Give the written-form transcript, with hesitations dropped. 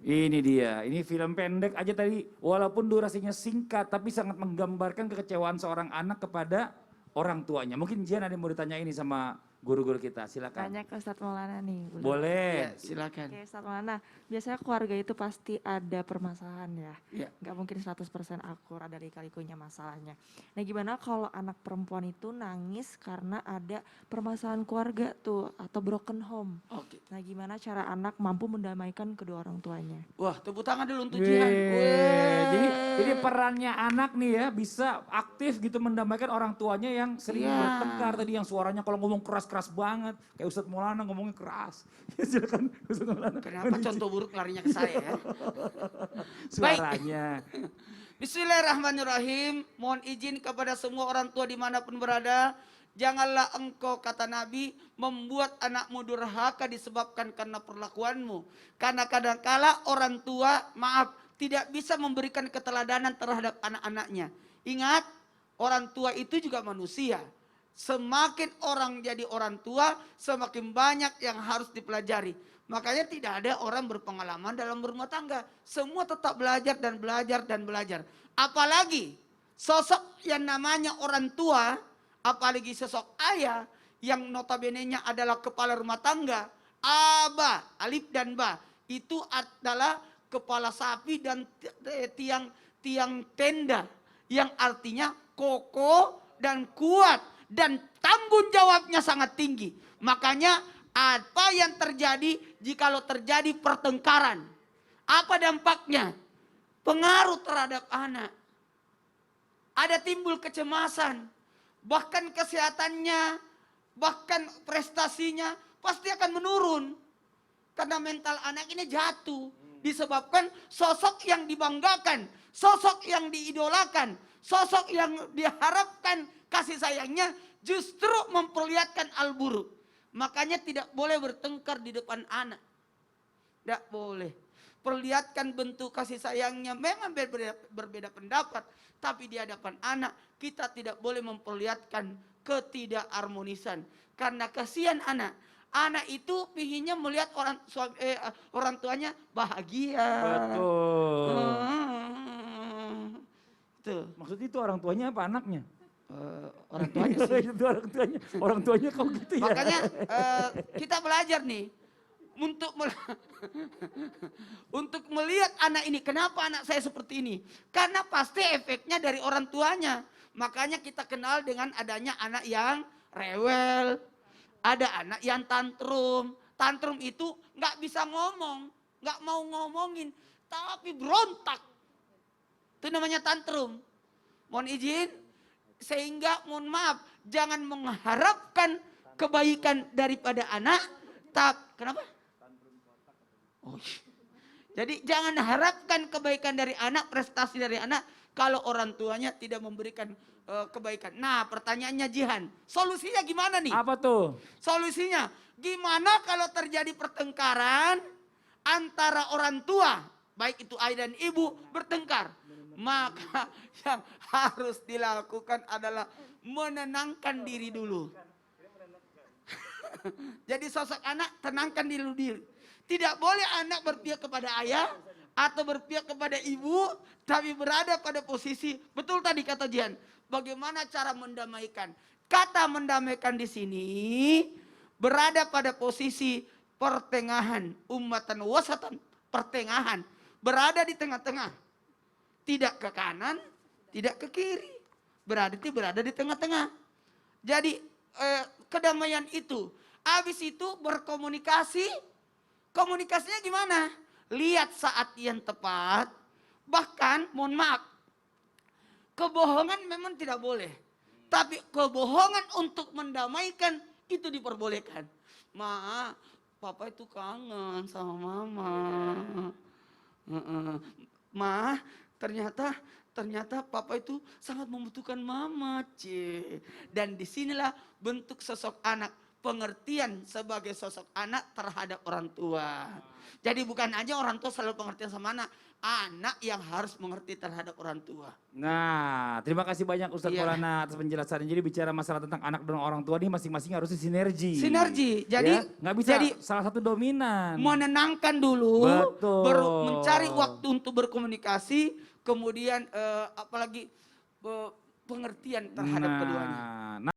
Ini dia, ini film pendek aja tadi walaupun durasinya singkat tapi sangat menggambarkan kekecewaan seorang anak kepada orang tuanya. Mungkin Jian ada yang mau ditanya ini sama guru-guru kita, silakan. Tanya ke Ustadz Maulana nih. Boleh. Ya, silakan. Oke Ustadz Maulana, biasanya keluarga itu pasti ada permasalahan ya. Ya. Gak mungkin 100% akurat dari kalikunya masalahnya. Nah gimana kalau anak perempuan itu nangis karena ada permasalahan keluarga tuh atau broken home. Oke. Nah gimana cara anak mampu mendamaikan kedua orang tuanya. Wah, tepuk tangan dulu untuk Weh, Jihan. jadi perannya anak nih ya bisa aktif gitu mendamaikan orang tuanya yang sering Iya. bertengkar tadi yang suaranya kalau ngomong keras-keras banget. Kayak Ustadz Maulana ngomongnya keras. Ya, silakan Ustadz Maulana. Kenapa contoh buruk larinya ke saya ya? Suaranya. Bismillahirrahmanirrahim. Mohon izin kepada semua orang tua dimanapun berada. Janganlah engkau, kata Nabi, membuat anakmu durhaka disebabkan karena perlakuanmu. Karena kadangkala orang tua, maaf, tidak bisa memberikan keteladanan terhadap anak-anaknya. Ingat, orang tua itu juga manusia. Semakin orang jadi orang tua, semakin banyak yang harus dipelajari. Makanya tidak ada orang berpengalaman dalam berumah tangga. Semua tetap belajar dan belajar dan belajar. Apalagi sosok yang namanya orang tua, apalagi sosok ayah yang notabene-nya adalah kepala rumah tangga. Aba, alif dan ba, itu adalah kepala sapi dan tiang tenda. Yang artinya kokoh dan kuat dan tanggung jawabnya sangat tinggi. Makanya apa yang terjadi jikalau terjadi pertengkaran? Apa dampaknya? Pengaruh terhadap anak. Ada timbul kecemasan. Bahkan kesehatannya, bahkan prestasinya pasti akan menurun. Karena mental anak ini jatuh. Disebabkan sosok yang dibanggakan, sosok yang diidolakan, sosok yang diharapkan kasih sayangnya justru memperlihatkan hal buruk. Makanya tidak boleh bertengkar di depan anak. Tidak boleh. Perlihatkan bentuk kasih sayangnya. Memang berbeda pendapat. Tapi di hadapan anak kita tidak boleh memperlihatkan ketidakharmonisan. Karena kasihan anak. Anak itu pinginnya melihat orang tuanya bahagia. Betul. Tuh. Maksudnya itu orang tuanya apa anaknya? Orang tuanya sih. Itu orang tuanya kok gitu ya. Makanya kita belajar nih untuk melihat anak ini. Kenapa anak saya seperti ini? Karena pasti efeknya dari orang tuanya. Makanya kita kenal dengan adanya anak yang rewel, ada anak yang tantrum. Tantrum itu nggak bisa ngomong, nggak mau ngomongin, tapi berontak. Itu namanya tantrum. Mohon izin. Sehingga mohon maaf, jangan mengharapkan kebaikan daripada anak. Kenapa? Oh, jadi jangan harapkan kebaikan dari anak, prestasi dari anak kalau orang tuanya tidak memberikan kebaikan. Nah, pertanyaannya Jihan, solusinya gimana nih? Apa tuh? Solusinya, gimana kalau terjadi pertengkaran antara orang tua, baik itu ayah dan ibu bertengkar? Maka yang harus dilakukan adalah menenangkan diri dulu. Jadi sosok anak tenangkan diri. Tidak boleh anak berpihak kepada ayah atau berpihak kepada ibu, tapi berada pada posisi, betul tadi kata Jihan, bagaimana cara mendamaikan? Kata mendamaikan di sini berada pada posisi pertengahan, ummatan wasatan, pertengahan, berada di tengah-tengah. Tidak ke kanan, tidak ke kiri. Berarti berada di tengah-tengah. Jadi kedamaian itu. Habis itu berkomunikasi. Komunikasinya gimana? Lihat saat yang tepat. Bahkan mohon maaf. Kebohongan memang tidak boleh. Tapi kebohongan untuk mendamaikan itu diperbolehkan. Ma, papa itu kangen sama mama. Ma, ternyata papa itu sangat membutuhkan mama, Dan disinilah bentuk sosok anak, pengertian sebagai sosok anak terhadap orang tua. Jadi bukan aja orang tua selalu pengertian sama anak yang harus mengerti terhadap orang tua. Nah, terima kasih banyak Ustadz Maulana atas penjelasannya. Jadi bicara masalah tentang anak dan orang tua ini masing-masing harusnya sinergi. Sinergi, jadi ya? Nggak bisa salah satu dominan. Menenangkan dulu, Betul. baru Cari waktu untuk berkomunikasi, kemudian apalagi pengertian terhadap keduanya. Nah,